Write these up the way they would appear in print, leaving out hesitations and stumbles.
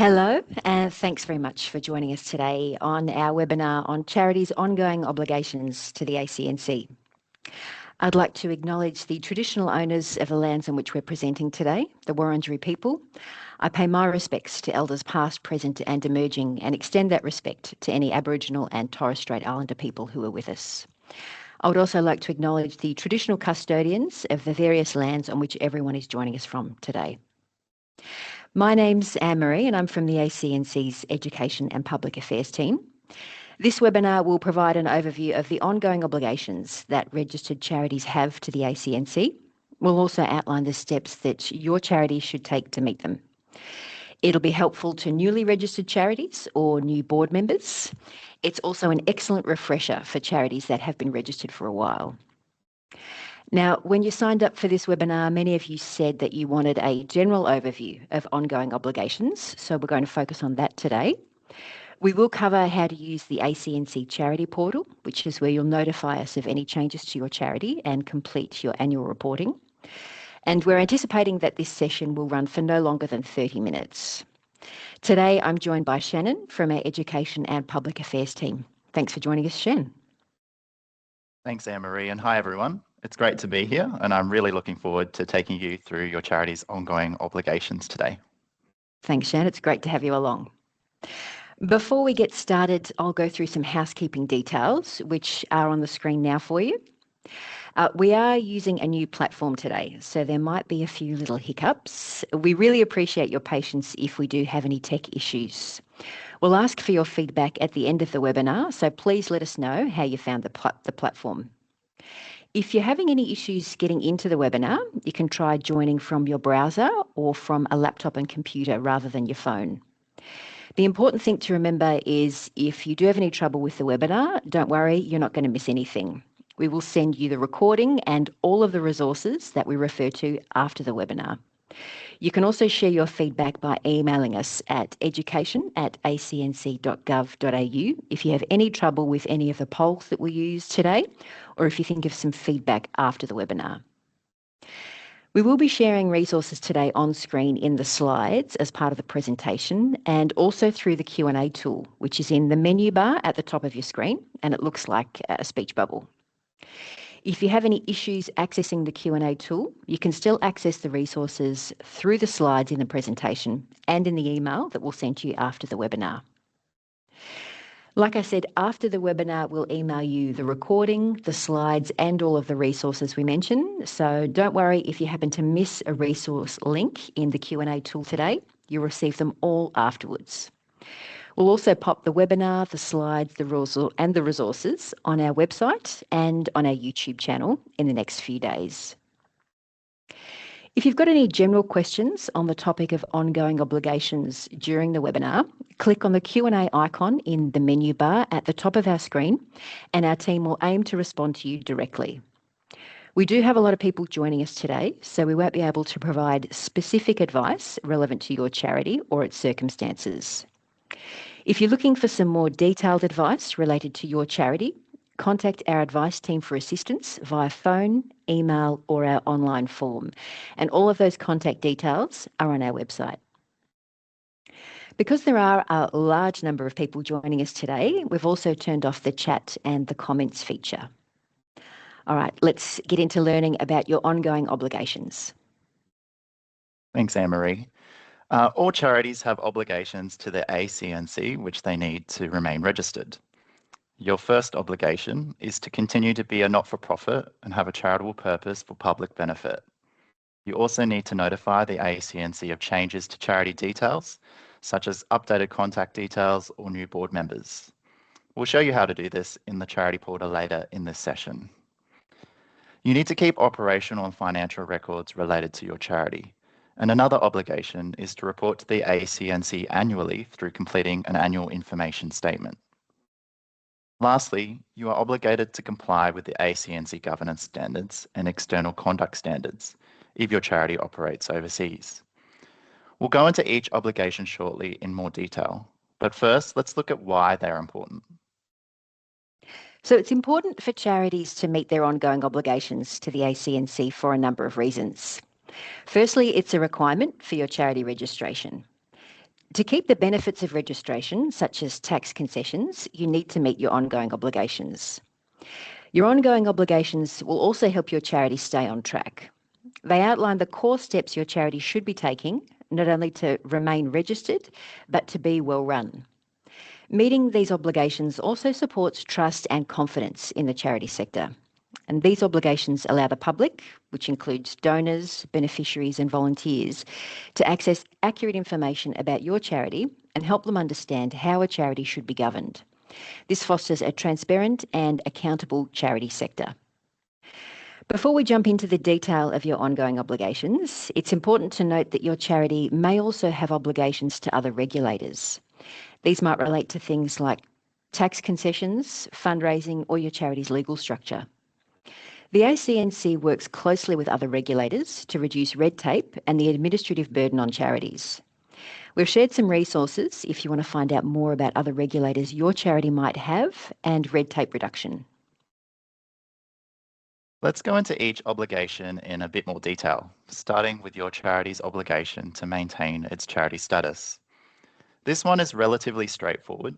Hello, and thanks very much for joining us today on our webinar on Charities' ongoing obligations to the ACNC. I'd like to acknowledge the traditional owners of the lands on which we're presenting today, the Wurundjeri people. I pay my respects to elders past, present and emerging, and extend that respect to any Aboriginal and Torres Strait Islander people who are with us. I would also like to acknowledge the traditional custodians of the various lands on which everyone is joining us from today. My name's Anne-Marie and I'm from the ACNC's Education and Public Affairs team. This webinar will provide an overview of the ongoing obligations that registered charities have to the ACNC. We'll also outline the steps that your charity should take to meet them. It'll be helpful to newly registered charities or new board members. It's also an excellent refresher for charities that have been registered for a while. Now, when you signed up for this webinar, many of you said that you wanted a general overview of ongoing obligations, so we're going to focus on that today. We will cover how to use the ACNC Charity Portal, which is where you'll notify us of any changes to your charity and complete your annual reporting. And we're anticipating that this session will run for no longer than 30 minutes. Today, I'm joined by Shannon from our Education and Public Affairs team. Thanks for joining us, Shan. Thanks, Anne-Marie, and hi, everyone. It's great to be here, and I'm really looking forward to taking you through your charity's ongoing obligations today. Thanks, Shan. It's great to have you along. Before we get started, I'll go through some housekeeping details, which are on the screen now for you. We are using a new platform today, so there might be a few little hiccups. We really appreciate your patience if we do have any tech issues. We'll ask for your feedback at the end of the webinar, so please let us know how you found the platform. If you're having any issues getting into the webinar, you can try joining from your browser or from a laptop and computer rather than your phone. The important thing to remember is if you do have any trouble with the webinar, don't worry, you're not going to miss anything. We will send you the recording and all of the resources that we refer to after the webinar. You can also share your feedback by emailing us at education@acnc.gov.au if you have any trouble with any of the polls that we use today, or if you think of some feedback after the webinar. We will be sharing resources today on screen in the slides as part of the presentation and also through the Q&A tool, which is in the menu bar at the top of your screen, and it looks like a speech bubble. If you have any issues accessing the Q&A tool, you can still access the resources through the slides in the presentation and in the email that we'll send you after the webinar. Like I said, after the webinar, we'll email you the recording, the slides, and all of the resources we mentioned. So don't worry if you happen to miss a resource link in the Q&A tool today, you'll receive them all afterwards. We'll also pop the webinar, the slides, and the resources on our website and on our YouTube channel in the next few days. If you've got any general questions on the topic of ongoing obligations during the webinar, click on the Q&A icon in the menu bar at the top of our screen, and our team will aim to respond to you directly. We do have a lot of people joining us today, so we won't be able to provide specific advice relevant to your charity or its circumstances. If you're looking for some more detailed advice related to your charity, contact our advice team for assistance via phone, email, or our online form. And all of those contact details are on our website. Because there are a large number of people joining us today, we've also turned off the chat and the comments feature. All right, let's get into learning about your ongoing obligations. Thanks, Anne-Marie. All charities have obligations to the ACNC, which they need to remain registered. Your first obligation is to continue to be a not-for-profit and have a charitable purpose for public benefit. You also need to notify the ACNC of changes to charity details, such as updated contact details or new board members. We'll show you how to do this in the Charity Portal later in this session. You need to keep operational and financial records related to your charity. And another obligation is to report to the ACNC annually through completing an annual information statement. Lastly, you are obligated to comply with the ACNC governance standards and external conduct standards if your charity operates overseas. We'll go into each obligation shortly in more detail, but first let's look at why they're important. So it's important for charities to meet their ongoing obligations to the ACNC for a number of reasons. Firstly, it's a requirement for your charity registration. To keep the benefits of registration, such as tax concessions, you need to meet your ongoing obligations. Your ongoing obligations will also help your charity stay on track. They outline the core steps your charity should be taking, not only to remain registered, but to be well run. Meeting these obligations also supports trust and confidence in the charity sector. And these obligations allow the public, which includes donors, beneficiaries and volunteers, to access accurate information about your charity and help them understand how a charity should be governed. This fosters a transparent and accountable charity sector. Before we jump into the detail of your ongoing obligations, it's important to note that your charity may also have obligations to other regulators. These might relate to things like tax concessions, fundraising, or your charity's legal structure. The ACNC works closely with other regulators to reduce red tape and the administrative burden on charities. We've shared some resources if you want to find out more about other regulators your charity might have and red tape reduction. Let's go into each obligation in a bit more detail, starting with your charity's obligation to maintain its charity status. This one is relatively straightforward.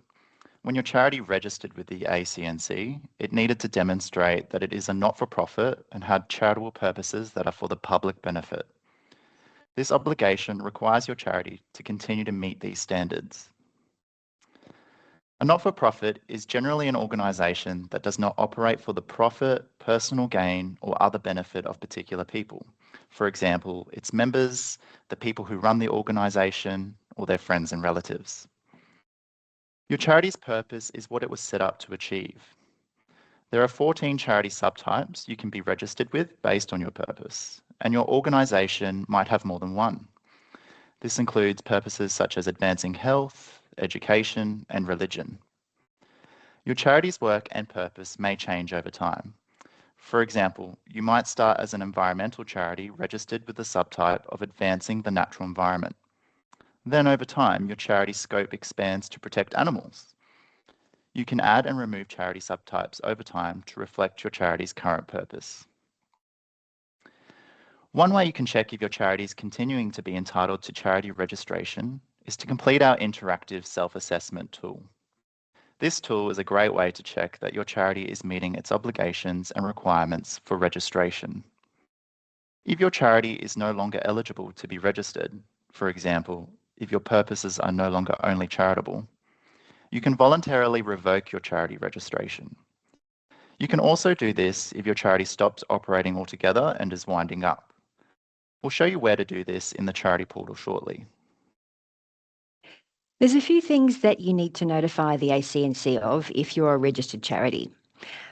When your charity registered with the ACNC, it needed to demonstrate that it is a not-for-profit and had charitable purposes that are for the public benefit. This obligation requires your charity to continue to meet these standards. A not-for-profit is generally an organisation that does not operate for the profit, personal gain, or other benefit of particular people. For example, its members, the people who run the organisation, or their friends and relatives. Your charity's purpose is what it was set up to achieve. There are 14 charity subtypes you can be registered with based on your purpose, and your organisation might have more than one. This includes purposes such as advancing health, education, and religion. Your charity's work and purpose may change over time. For example, you might start as an environmental charity registered with the subtype of advancing the natural environment. Then over time, your charity's scope expands to protect animals. You can add and remove charity subtypes over time to reflect your charity's current purpose. One way you can check if your charity is continuing to be entitled to charity registration is to complete our interactive self-assessment tool. This tool is a great way to check that your charity is meeting its obligations and requirements for registration. If your charity is no longer eligible to be registered, for example, if your purposes are no longer only charitable, you can voluntarily revoke your charity registration. You can also do this if your charity stops operating altogether and is winding up. We'll show you where to do this in the Charity Portal shortly. There's a few things that you need to notify the ACNC of if you're a registered charity.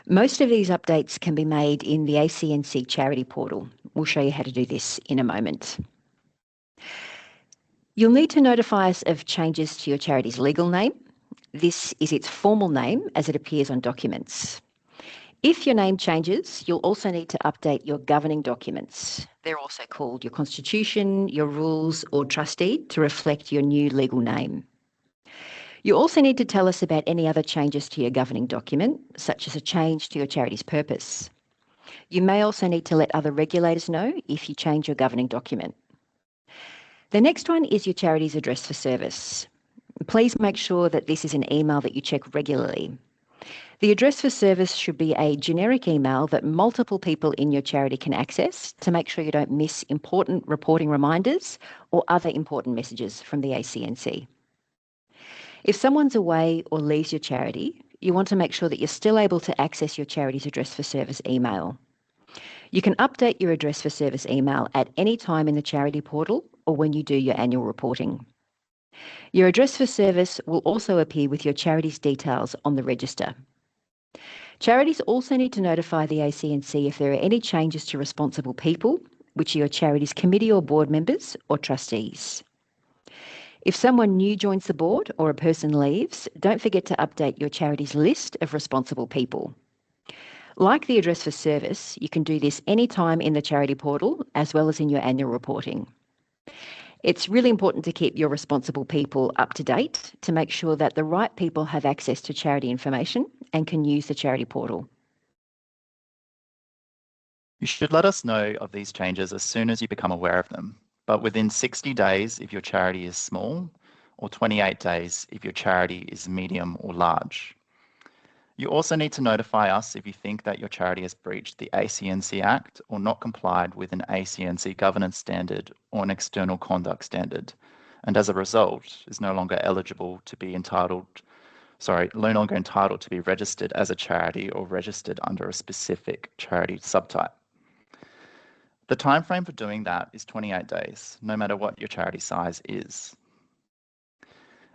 Most of these updates can be made in the ACNC Charity Portal. We'll show you how to do this in a moment. You'll need to notify us of changes to your charity's legal name. This is its formal name as it appears on documents. If your name changes, you'll also need to update your governing documents. They're also called your constitution, your rules, or trust deed to reflect your new legal name. You also need to tell us about any other changes to your governing document, such as a change to your charity's purpose. You may also need to let other regulators know if you change your governing document. The next one is your charity's address for service. Please make sure that this is an email that you check regularly. The address for service should be a generic email that multiple people in your charity can access to make sure you don't miss important reporting reminders or other important messages from the ACNC. If someone's away or leaves your charity, you want to make sure that you're still able to access your charity's address for service email. You can update your address for service email at any time in the Charity Portal or when you do your annual reporting. Your address for service will also appear with your charity's details on the register. Charities also need to notify the ACNC if there are any changes to responsible people, which are your charity's committee or board members or trustees. If someone new joins the board or a person leaves, don't forget to update your charity's list of responsible people. Like the address for service, you can do this anytime in the Charity Portal as well as in your annual reporting. It's really important to keep your responsible people up to date to make sure that the right people have access to charity information and can use the Charity Portal. You should let us know of these changes as soon as you become aware of them, but within 60 days if your charity is small or 28 days if your charity is medium or large. You also need to notify us if you think that your charity has breached the ACNC Act or not complied with an ACNC governance standard or an external conduct standard, and as a result is no longer entitled to be registered as a charity or registered under a specific charity subtype. The timeframe for doing that is 28 days, no matter what your charity size is.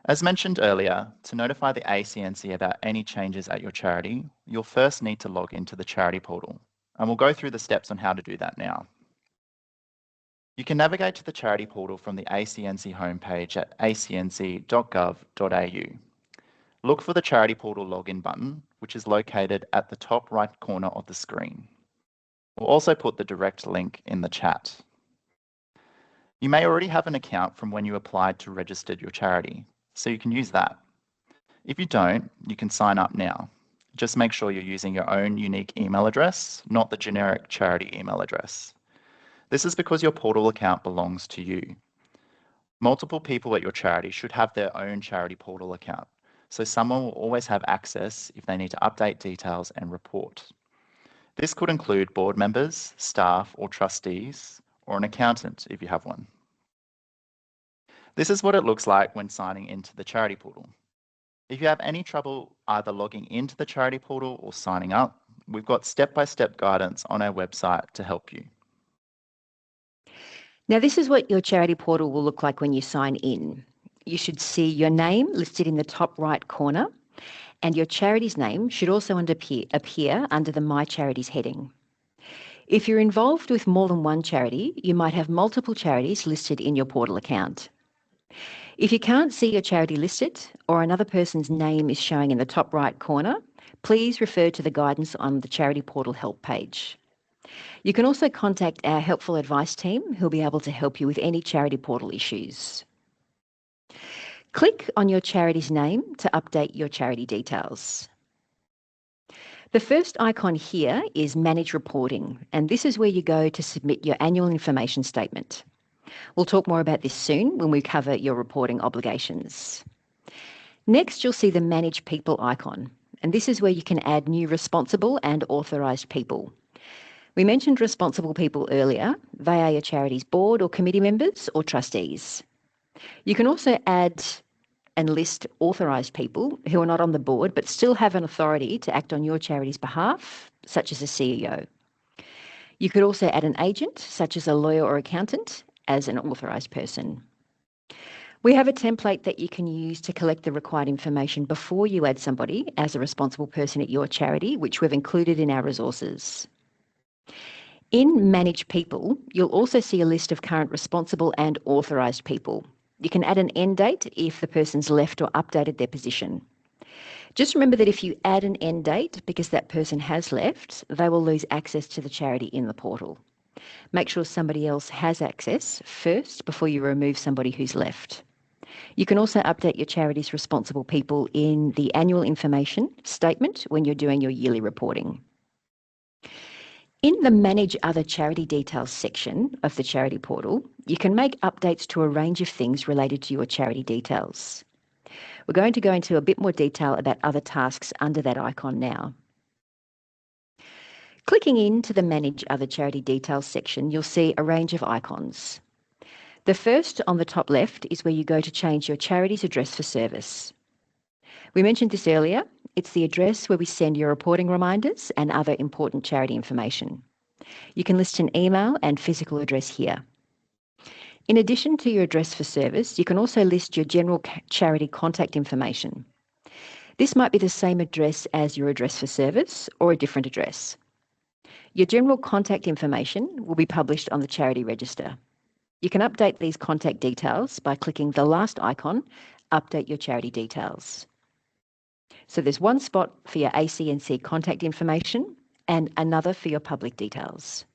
As mentioned earlier, to notify the ACNC about any changes at your charity, you'll first need to log into the Charity Portal, and we'll go through the steps on how to do that now. You can navigate to the Charity Portal from the ACNC homepage at acnc.gov.au. Look for the Charity Portal login button, which is located at the top right corner of the screen. We'll also put the direct link in the chat. You may already have an account from when you applied to register your charity, so you can use that. If you don't, you can sign up now. Just make sure you're using your own unique email address, not the generic charity email address. This is because your portal account belongs to you. Multiple people at your charity should have their own charity portal account, so someone will always have access if they need to update details and report. This could include board members, staff or trustees, or an accountant if you have one. This is what it looks like when signing into the Charity Portal. If you have any trouble either logging into the Charity Portal or signing up, we've got step-by-step guidance on our website to help you. Now, this is what your Charity Portal will look like when you sign in. You should see your name listed in the top right corner, and your charity's name should also appear under the My Charities heading. If you're involved with more than one charity, you might have multiple charities listed in your portal account. If you can't see your charity listed or another person's name is showing in the top right corner, please refer to the guidance on the Charity Portal help page. You can also contact our helpful advice team who'll be able to help you with any Charity Portal issues. Click on your charity's name to update your charity details. The first icon here is Manage Reporting, and this is where you go to submit your annual information statement. We'll talk more about this soon when we cover your reporting obligations. Next, you'll see the Manage People icon, and this is where you can add new responsible and authorised people. We mentioned responsible people earlier. They are your charity's board or committee members or trustees. You can also add and list authorised people who are not on the board but still have an authority to act on your charity's behalf, such as a CEO. You could also add an agent, such as a lawyer or accountant, as an authorised person. We have a template that you can use to collect the required information before you add somebody as a responsible person at your charity, which we've included in our resources. In Manage People, you'll also see a list of current responsible and authorised people. You can add an end date if the person's left or updated their position. Just remember that if you add an end date because that person has left, they will lose access to the charity in the portal. Make sure somebody else has access first before you remove somebody who's left. You can also update your charity's responsible people in the annual information statement when you're doing your yearly reporting. In the Manage Other Charity Details section of the Charity Portal, you can make updates to a range of things related to your charity details. We're going to go into a bit more detail about other tasks under that icon now. Clicking into the Manage Other Charity Details section, you'll see a range of icons. The first on the top left is where you go to change your charity's address for service. We mentioned this earlier. It's the address where we send your reporting reminders and other important charity information. You can list an email and physical address here. In addition to your address for service, you can also list your general charity contact information. This might be the same address as your address for service or a different address. Your general contact information will be published on the charity register. You can update these contact details by clicking the last icon, Update Your Charity Details. So there's one spot for your ACNC contact information and another for your public details.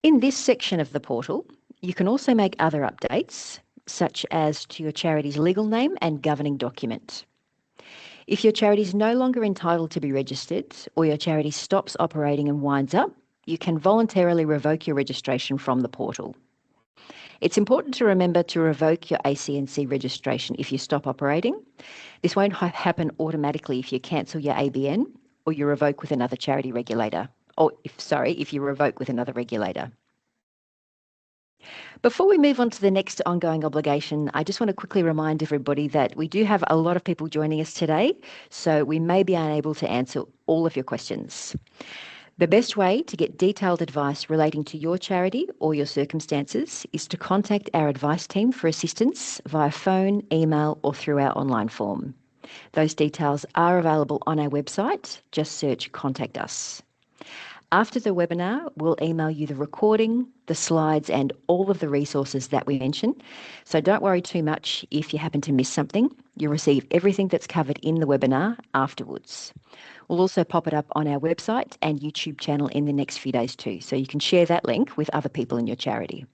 In this section of the portal, you can also make other updates, such as to your charity's legal name and governing document. If your charity is no longer entitled to be registered or your charity stops operating and winds up, you can voluntarily revoke your registration from the portal. It's important to remember to revoke your ACNC registration if you stop operating. This won't happen automatically if you cancel your ABN or you revoke with another charity regulator, or if you revoke with another regulator. Before we move on to the next ongoing obligation, I just want to quickly remind everybody that we do have a lot of people joining us today, so we may be unable to answer all of your questions. The best way to get detailed advice relating to your charity or your circumstances is to contact our advice team for assistance via phone, email, or through our online form. Those details are available on our website. Just search Contact Us. After the webinar, we'll email you the recording, the slides, and all of the resources that we mentioned. So don't worry too much if you happen to miss something. You'll receive everything that's covered in the webinar afterwards. We'll also pop it up on our website and YouTube channel in the next few days too, so you can share that link with other people in your charity.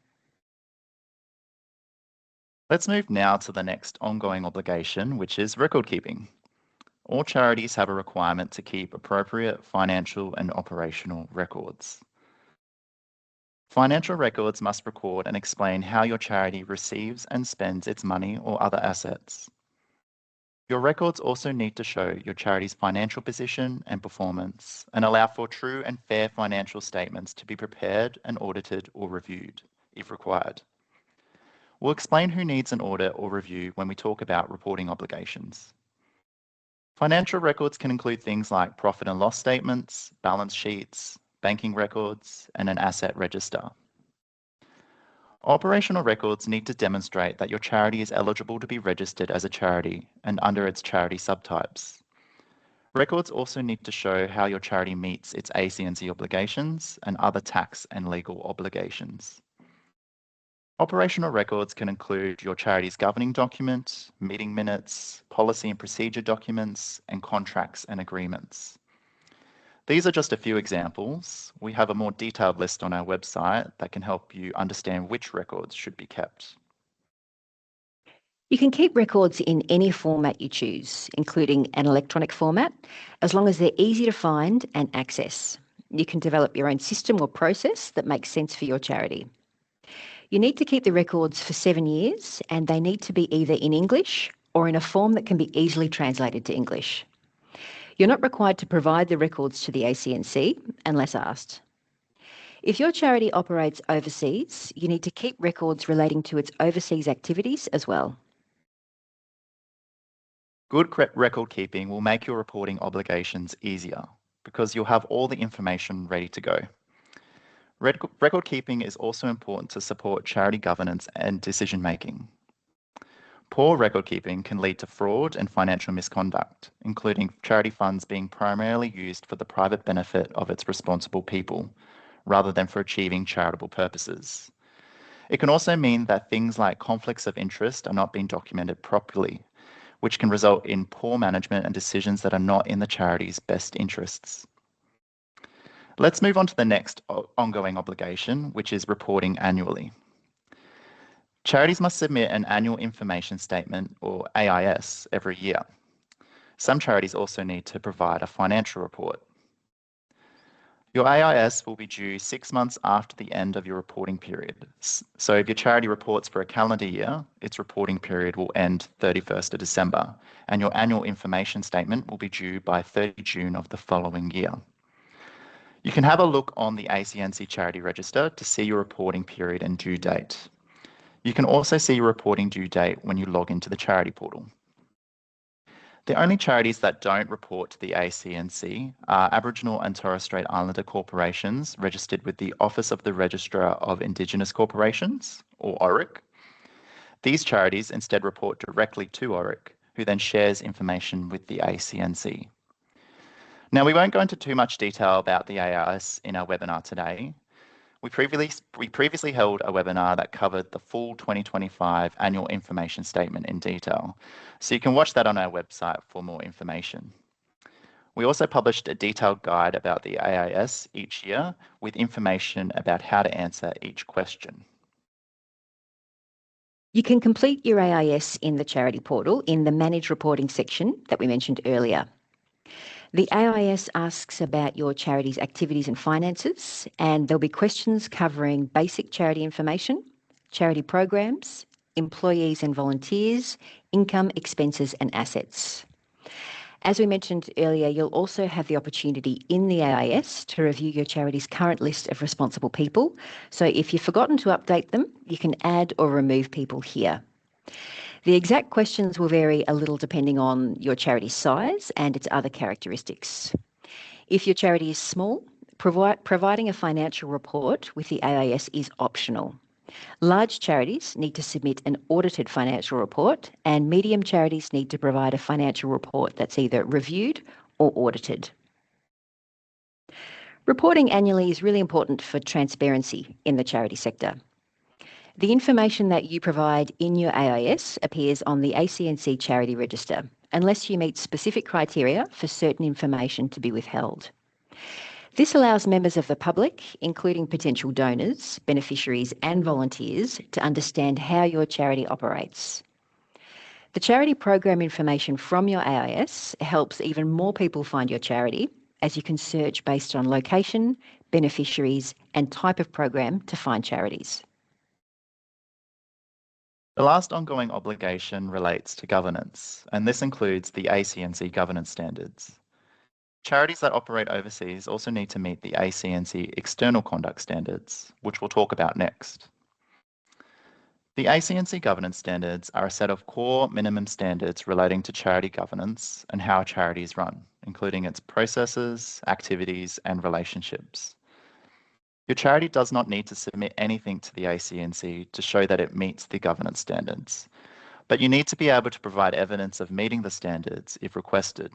Let's move now to the next ongoing obligation, which is record keeping. All charities have a requirement to keep appropriate financial and operational records. Financial records must record and explain how your charity receives and spends its money or other assets. Your records also need to show your charity's financial position and performance and allow for true and fair financial statements to be prepared and audited or reviewed, if required. We'll explain who needs an audit or review when we talk about reporting obligations. Financial records can include things like profit and loss statements, balance sheets, banking records, and an asset register. Operational records need to demonstrate that your charity is eligible to be registered as a charity and under its charity subtypes. Records also need to show how your charity meets its ACNC obligations and other tax and legal obligations. Operational records can include your charity's governing document, meeting minutes, policy and procedure documents, and contracts and agreements. These are just a few examples. We have a more detailed list on our website that can help you understand which records should be kept. You can keep records in any format you choose, including an electronic format, as long as they're easy to find and access. You can develop your own system or process that makes sense for your charity. You need to keep the records for 7 years, and they need to be either in English or in a form that can be easily translated to English. You're not required to provide the records to the ACNC unless asked. If your charity operates overseas, you need to keep records relating to its overseas activities as well. Good record keeping will make your reporting obligations easier because you'll have all the information ready to go. Record keeping is also important to support charity governance and decision making. Poor record keeping can lead to fraud and financial misconduct, including charity funds being primarily used for the private benefit of its responsible people, rather than for achieving charitable purposes. It can also mean that things like conflicts of interest are not being documented properly, which can result in poor management and decisions that are not in the charity's best interests. Let's move on to the next ongoing obligation, which is reporting annually. Charities must submit an annual information statement, or AIS, every year. Some charities also need to provide a financial report. Your AIS will be due 6 months after the end of your reporting period. So if your charity reports for a calendar year, its reporting period will end 31st of December, and your annual information statement will be due by 30 June of the following year. You can have a look on the ACNC Charity Register to see your reporting period and due date. You can also see your reporting due date when you log into the Charity Portal. The only charities that don't report to the ACNC are Aboriginal and Torres Strait Islander corporations registered with the Office of the Registrar of Indigenous Corporations, or ORIC. These charities instead report directly to ORIC, who then shares information with the ACNC. Now, we won't go into too much detail about the AIS in our webinar today. We previously held a webinar that covered the full 2025 annual information statement in detail, so you can watch that on our website for more information. We also published a detailed guide about the AIS each year with information about how to answer each question. You can complete your AIS in the Charity Portal in the Manage Reporting section that we mentioned earlier. The AIS asks about your charity's activities and finances, and there'll be questions covering basic charity information, charity programs, employees and volunteers, income, expenses and assets. As we mentioned earlier, you'll also have the opportunity in the AIS to review your charity's current list of responsible people. So if you've forgotten to update them, you can add or remove people here. The exact questions will vary a little depending on your charity's size and its other characteristics. If your charity is small, providing a financial report with the AIS is optional. Large charities need to submit an audited financial report, and medium charities need to provide a financial report that's either reviewed or audited. Reporting annually is really important for transparency in the charity sector. The information that you provide in your AIS appears on the ACNC Charity Register, unless you meet specific criteria for certain information to be withheld. This allows members of the public, including potential donors, beneficiaries and volunteers, to understand how your charity operates. The charity program information from your AIS helps even more people find your charity, as you can search based on location, beneficiaries and type of program to find charities. The last ongoing obligation relates to governance, and this includes the ACNC governance standards. Charities that operate overseas also need to meet the ACNC external conduct standards, which we'll talk about next. The ACNC governance standards are a set of core minimum standards relating to charity governance and how a charity is run, including its processes, activities, and relationships. Your charity does not need to submit anything to the ACNC to show that it meets the governance standards, but you need to be able to provide evidence of meeting the standards if requested.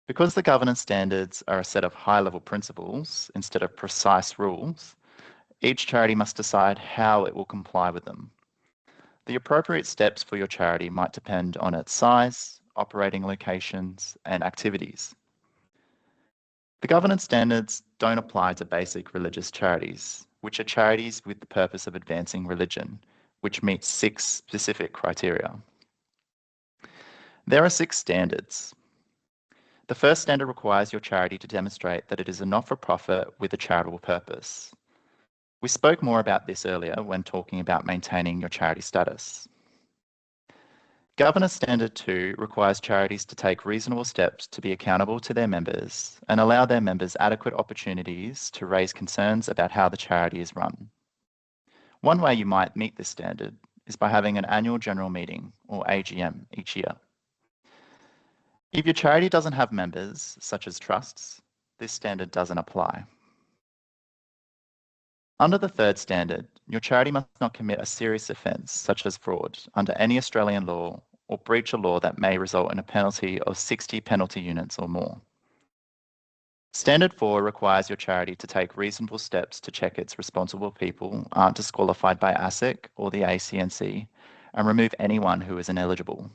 Because the governance standards are a set of high-level principles instead of precise rules, each charity must decide how it will comply with them. The appropriate steps for your charity might depend on its size, operating locations, and activities. The governance standards don't apply to basic religious charities, which are charities with the purpose of advancing religion, which meets 6 specific criteria. There are 6 standards. The first standard requires your charity to demonstrate that it is a not-for-profit with a charitable purpose. We spoke more about this earlier when talking about maintaining your charity status. Governance Standard 2 requires charities to take reasonable steps to be accountable to their members and allow their members adequate opportunities to raise concerns about how the charity is run. One way you might meet this standard is by having an annual general meeting, or AGM, each year. If your charity doesn't have members, such as trusts, this standard doesn't apply. Under the third standard, your charity must not commit a serious offence, such as fraud, under any Australian law or breach a law that may result in a penalty of 60 penalty units or more. Standard 4 requires your charity to take reasonable steps to check its responsible people aren't disqualified by ASIC or the ACNC and remove anyone who is ineligible.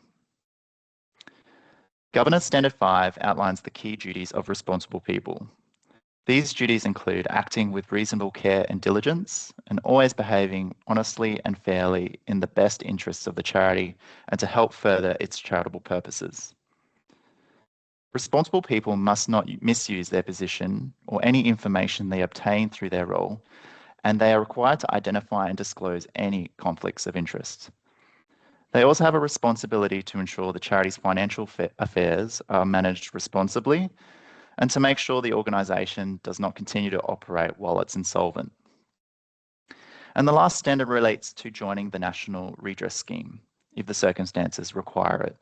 Governance Standard 5 outlines the key duties of responsible people. These duties include acting with reasonable care and diligence and always behaving honestly and fairly in the best interests of the charity and to help further its charitable purposes. Responsible people must not misuse their position or any information they obtain through their role, and they are required to identify and disclose any conflicts of interest. They also have a responsibility to ensure the charity's financial affairs are managed responsibly and to make sure the organisation does not continue to operate while it's insolvent. And the last standard relates to joining the National Redress Scheme, if the circumstances require it.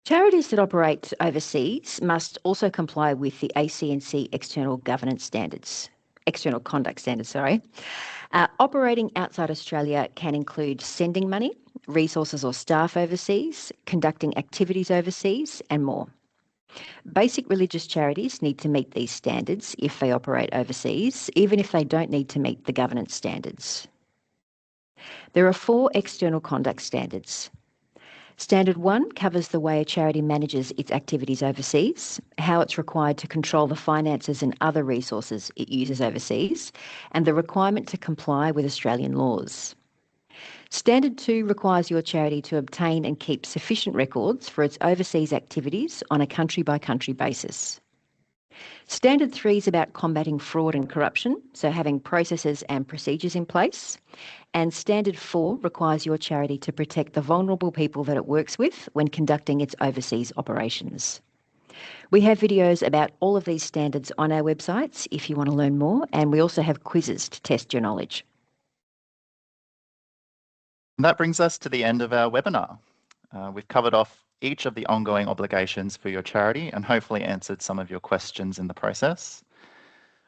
Charities that operate overseas must also comply with the ACNC external conduct standards. Operating outside Australia can include sending money, resources or staff overseas, conducting activities overseas, and more. Basic religious charities need to meet these standards if they operate overseas, even if they don't need to meet the governance standards. There are 4 external conduct standards. Standard 1 covers the way a charity manages its activities overseas, how it's required to control the finances and other resources it uses overseas, and the requirement to comply with Australian laws. Standard 2 requires your charity to obtain and keep sufficient records for its overseas activities on a country-by-country basis. Standard 3 is about combating fraud and corruption, so having processes and procedures in place. And Standard 4 requires your charity to protect the vulnerable people that it works with when conducting its overseas operations. We have videos about all of these standards on our websites if you want to learn more, and we also have quizzes to test your knowledge. And that brings us to the end of our webinar. We've covered off each of the ongoing obligations for your charity and hopefully answered some of your questions in the process.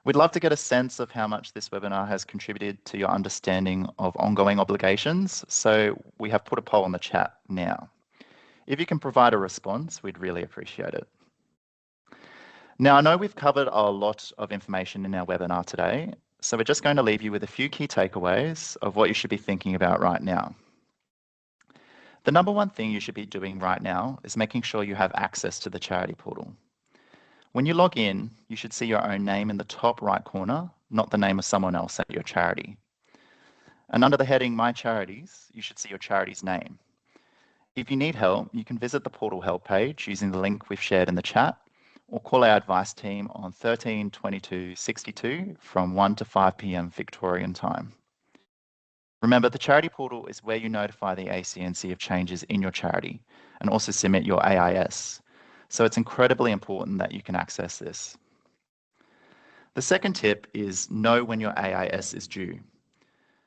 We'd love to get a sense of how much this webinar has contributed to your understanding of ongoing obligations, so we have put a poll in the chat now. If you can provide a response, we'd really appreciate it. Now, I know we've covered a lot of information in our webinar today, so we're just going to leave you with a few key takeaways of what you should be thinking about right now. The number one thing you should be doing right now is making sure you have access to the charity portal. When you log in, you should see your own name in the top right corner, not the name of someone else at your charity. And under the heading My Charities, you should see your charity's name. If you need help, you can visit the portal help page using the link we've shared in the chat, or call our advice team on 13 22 62 from 1 to 5 p.m. Victorian time. Remember, the charity portal is where you notify the ACNC of changes in your charity and also submit your AIS. So it's incredibly important that you can access this. The second tip is know when your AIS is due.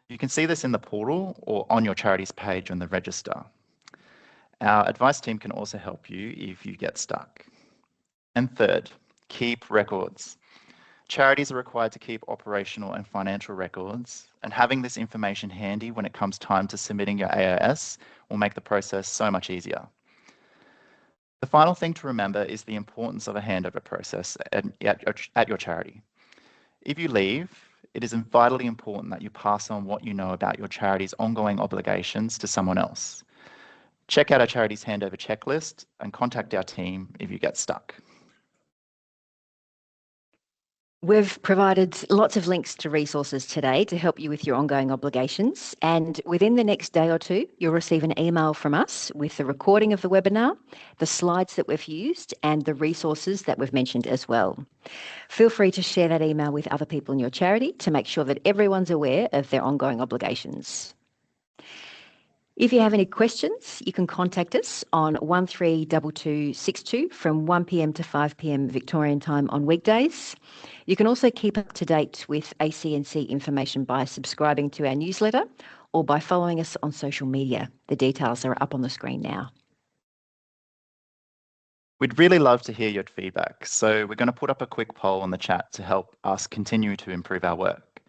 You can see this in the portal or on your charity's page on the register. Our advice team can also help you if you get stuck. And third, keep records. Charities are required to keep operational and financial records, and having this information handy when it comes time to submitting your AIS will make the process so much easier. The final thing to remember is the importance of a handover process at your charity. If you leave, it is vitally important that you pass on what you know about your charity's ongoing obligations to someone else. Check out our charity's handover checklist and contact our team if you get stuck. We've provided lots of links to resources today to help you with your ongoing obligations, and within the next day or two, you'll receive an email from us with the recording of the webinar, the slides that we've used, and the resources that we've mentioned as well. Feel free to share that email with other people in your charity to make sure that everyone's aware of their ongoing obligations. If you have any questions, you can contact us on 132262 from 1 p.m. to 5 p.m. Victorian time on weekdays. You can also keep up to date with ACNC information by subscribing to our newsletter or by following us on social media. The details are up on the screen now. We'd really love to hear your feedback, so we're going to put up a quick poll in the chat to help us continue to improve our work.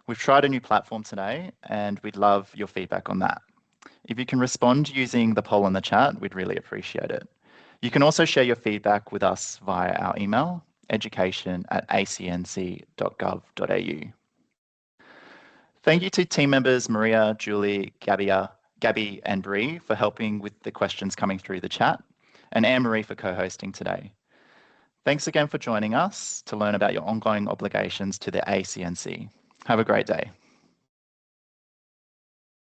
We've tried a new platform today, and we'd love your feedback on that. If you can respond using the poll in the chat, we'd really appreciate it. You can also share your feedback with us via our email, education@acnc.gov.au. Thank you to team members Maria, Julie, Gabby and Bree for helping with the questions coming through the chat, and Anne-Marie for co-hosting today. Thanks again for joining us to learn about your ongoing obligations to the ACNC. Have a great day.